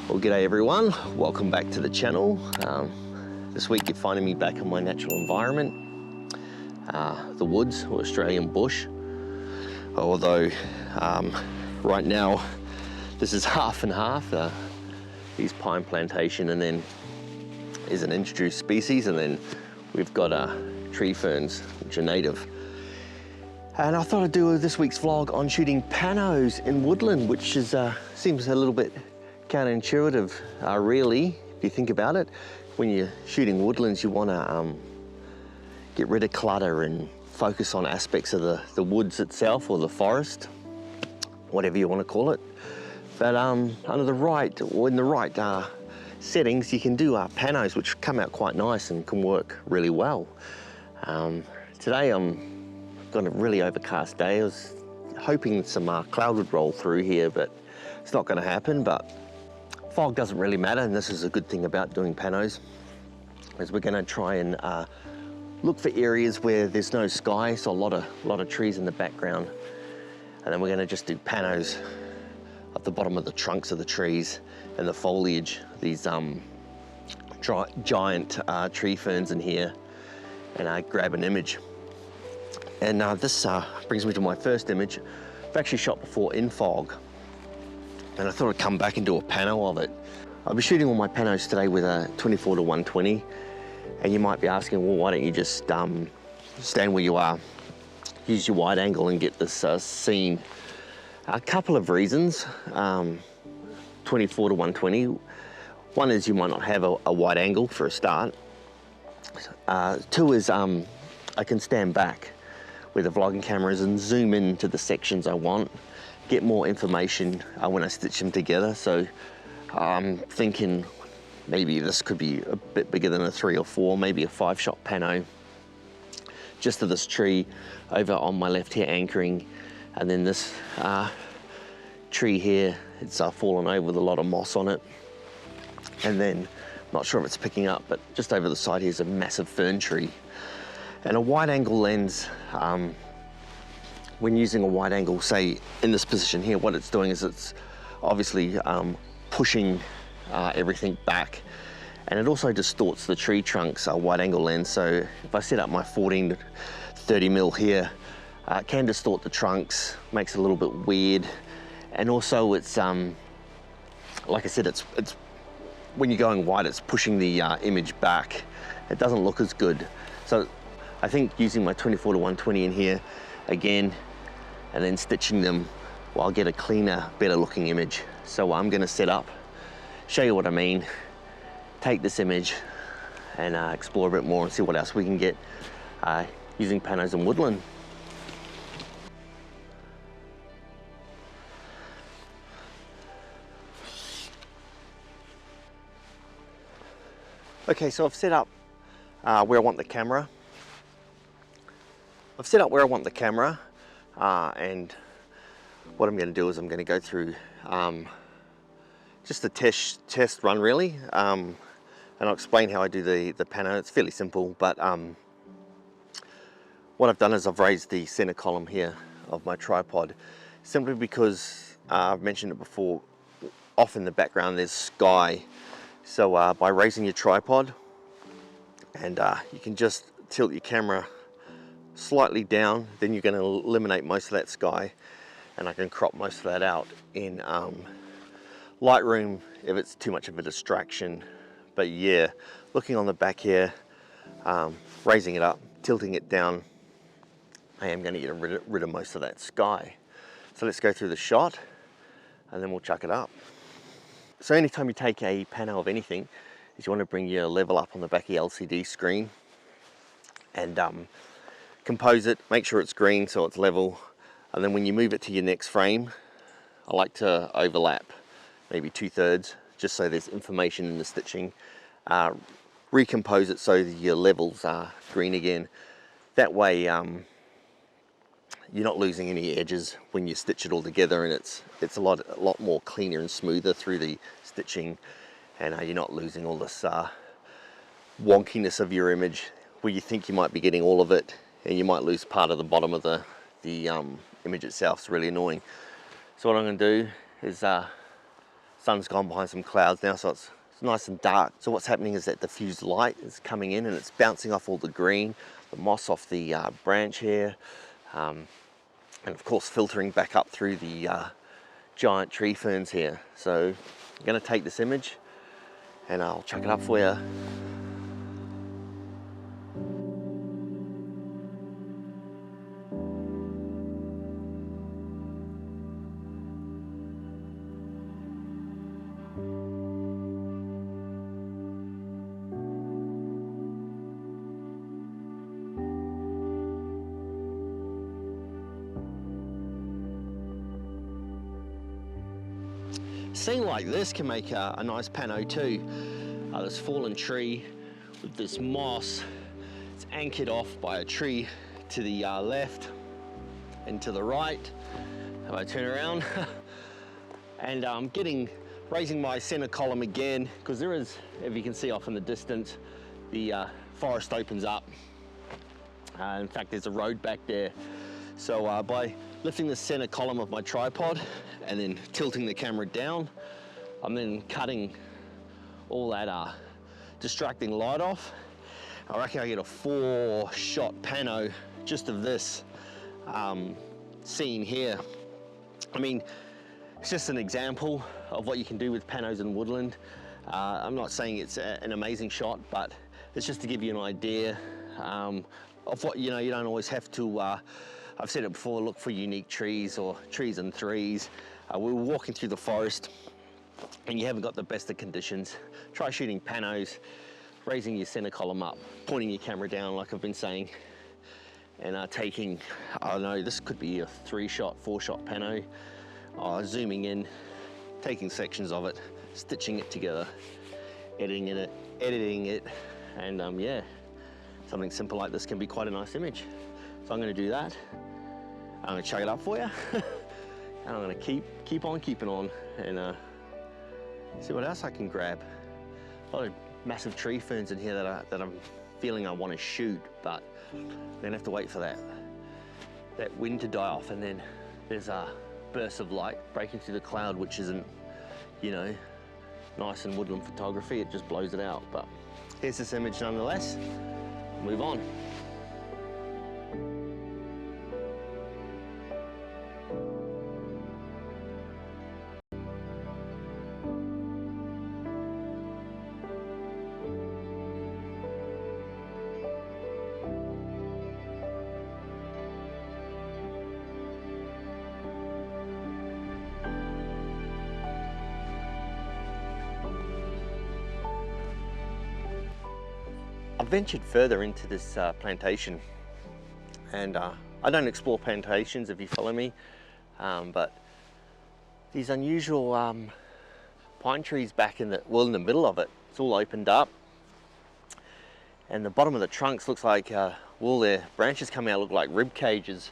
Well, g'day everyone, welcome back to the channel. This week you're finding me back in my natural environment, the woods or Australian bush. Although right now this is half and half. These pine plantation, and then is an introduced species, and then we've got tree ferns which are native. And I thought I'd do this week's vlog on shooting panos in woodland, which is seems a little bit counterintuitive, really, if you think about it. When you're shooting woodlands, you want to get rid of clutter and focus on aspects of the woods itself, or the forest, whatever you want to call it. But under the right, or in the right settings, you can do panos, which come out quite nice and can work really well. Today I'm got a really overcast day. I was hoping some cloud would roll through here, but it's not going to happen. But fog doesn't really matter, and this is a good thing about doing panos, is we're going to try and look for areas where there's no sky, so a lot of trees in the background, and then we're going to just do panos at the bottom of the trunks of the trees and the foliage, these giant tree ferns in here, and grab an image. And this brings me to my first image. I've actually shot before in fog, and I thought I'd come back and do a pano of it. I'll be shooting all my panos today with a 24-120, and you might be asking, well, why don't you just stand where you are, use your wide angle and get this scene? A couple of reasons. 24-120. One is you might not have a wide angle for a start. Two is I can stand back with the vlogging cameras and zoom into the sections I want, get more information when I stitch them together. So I'm thinking maybe this could be a bit bigger than a 3 or 4, maybe a 5-shot pano, just of this tree over on my left here anchoring, and then this tree here, it's fallen over with a lot of moss on it. And then, not sure if it's picking up, but just over the side here is a massive fern tree. And a wide angle lens, when using a wide angle, say in this position here, what it's doing is it's obviously pushing everything back, and it also distorts the tree trunks, a wide angle lens. So if I set up my 14-30 mil here, it can distort the trunks, makes it a little bit weird. And also it's, like I said, it's when you're going wide, it's pushing the image back. It doesn't look as good. So I think using my 24-120 in here again, and then stitching them, well, I'll get a cleaner, better looking image. So I'm gonna set up, show you what I mean, take this image and explore a bit more and see what else we can get using panos in woodland. Okay, so I've set up where I want the camera. And what I'm going to do is I'm going to go through just a test run, really, and I'll explain how I do the pano. It's fairly simple, but what I've done is I've raised the center column here of my tripod, simply because I've mentioned it before, off in the background there's sky. So by raising your tripod, and you can just tilt your camera slightly down, then you're going to eliminate most of that sky, and I can crop most of that out in Lightroom if it's too much of a distraction. But yeah, looking on the back here, raising it up, tilting it down, I am going to get rid of most of that sky. So let's go through the shot and then we'll chuck it up. So anytime you take a pano of anything, is you want to bring your level up on the back of your LCD screen and compose it, make sure it's green so it's level, and then when you move it to your next frame, I like to overlap maybe 2/3, just so there's information in the stitching. Recompose it so that your levels are green again. That way you're not losing any edges when you stitch it all together, and it's a lot more cleaner and smoother through the stitching, and you're not losing all this wonkiness of your image where you think you might be getting all of it and you might lose part of the bottom of the image itself. It's really annoying. So what I'm going to do is sun's gone behind some clouds now, so it's nice and dark. So what's happening is that diffused light is coming in and it's bouncing off all the green, the moss off the branch here, and of course filtering back up through the giant tree ferns here. So I'm going to take this image and I'll chuck it up for you. A scene like this can make a nice pano too. This fallen tree with this moss, it's anchored off by a tree to the left and to the right. If I turn around and I'm raising my center column again, because there is, if you can see off in the distance, the forest opens up. In fact, there's a road back there. So by lifting the center column of my tripod and then tilting the camera down, I'm then cutting all that distracting light off. I reckon I get a 4-shot pano just of this scene here. I mean, it's just an example of what you can do with panos in woodland. I'm not saying it's an amazing shot, but it's just to give you an idea of what, you don't always have to, I've said it before, look for unique trees or trees in threes. We're walking through the forest and you haven't got the best of conditions. Try shooting panos, raising your center column up, pointing your camera down like I've been saying, and taking, I don't know, this could be a 3-shot, 4-shot pano, zooming in, taking sections of it, stitching it together, editing it, and yeah, something simple like this can be quite a nice image. So I'm going to do that. I'm going to chuck it up for you, and I'm going to keep on keeping on, and see what else I can grab. A lot of massive tree ferns in here that I'm feeling I want to shoot, but I'm going to have to wait for that wind to die off, and then there's a burst of light breaking through the cloud, which isn't, nice in woodland photography. It just blows it out. But here's this image nonetheless. Move on. I've ventured further into this plantation, and I don't explore plantations if you follow me, but these unusual pine trees back in the middle of it, it's all opened up, and the bottom of the trunks looks like all their branches coming out look like rib cages,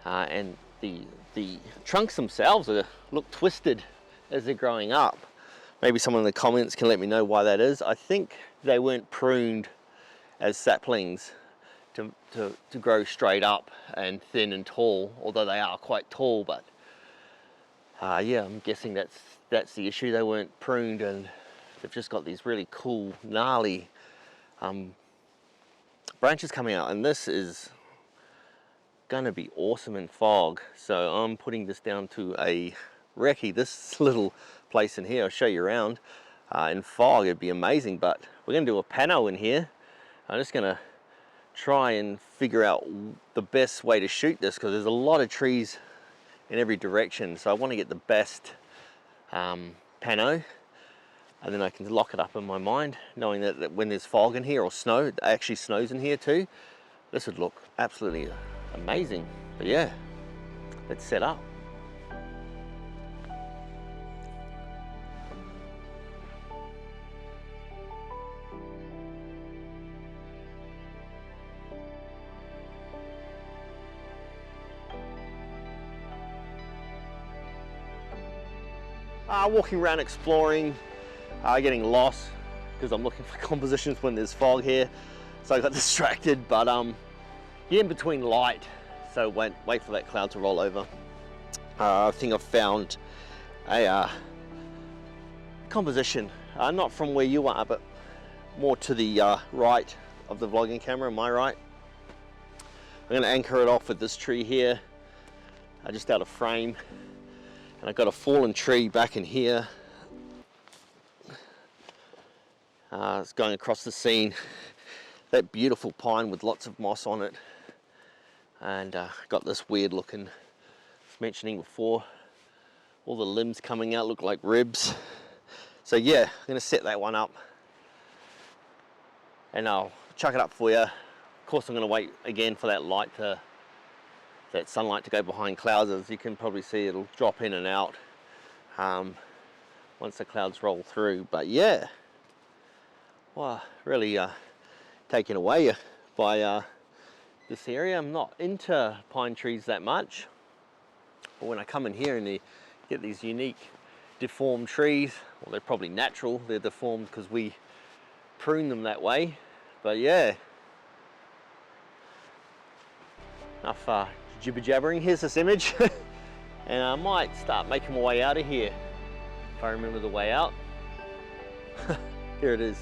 and the trunks themselves look twisted as they're growing up. Maybe someone in the comments can let me know why that is. I think they weren't pruned as saplings to grow straight up and thin and tall, although they are quite tall, but yeah, I'm guessing that's the issue. They weren't pruned and they've just got these really cool, gnarly branches coming out, and this is gonna be awesome in fog. So I'm putting this down to a recce, this little place in here. I'll show you around. In fog it'd be amazing, but we're gonna do a pano in here. I'm just gonna try and figure out the best way to shoot this, because there's a lot of trees in every direction, so I want to get the best pano, and then I can lock it up in my mind, knowing that when there's fog in here, or snow, it actually snows in here too, this would look absolutely amazing. But yeah, let's set up. Walking around exploring, getting lost because I'm looking for compositions when there's fog here, so I got distracted. But you're in between light, so wait for that cloud to roll over. I think I've found a composition, not from where you are, but more to the right of the vlogging camera, my right. I'm going to anchor it off with this tree here, just out of frame, and I've got a fallen tree back in here. It's going across the scene, that beautiful pine with lots of moss on it, and got this weird looking, I was mentioning before, all the limbs coming out look like ribs. So yeah, I'm going to set that one up and I'll chuck it up for you. Of course I'm going to wait again for that sunlight to go behind clouds. As you can probably see, it'll drop in and out once the clouds roll through. But yeah, wow, really taken away by this area. I'm not into pine trees that much, but when I come in here and you get these unique deformed trees, well, they're probably natural, they're deformed because we prune them that way. But yeah, enough jibber jabbering. Here's this image and I might start making my way out of here if I remember the way out. Here it is.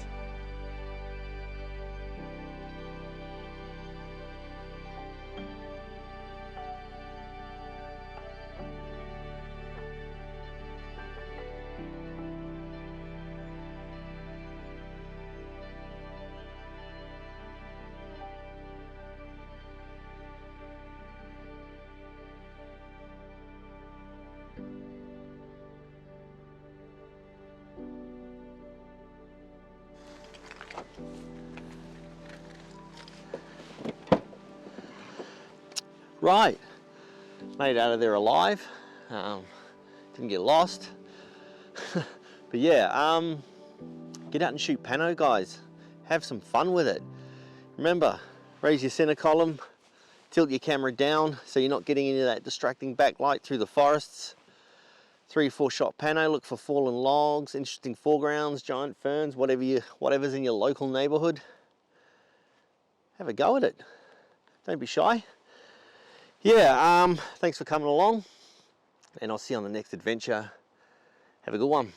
Right, made it out of there alive, didn't get lost. But yeah, get out and shoot pano, guys. Have some fun with it. Remember, raise your center column, tilt your camera down so you're not getting into that distracting backlight through the forests. 3 or 4 shot pano, look for fallen logs, interesting foregrounds, giant ferns, whatever's in your local neighborhood. Have a go at it. Don't be shy. Yeah, thanks for coming along, and I'll see you on the next adventure. Have a good one.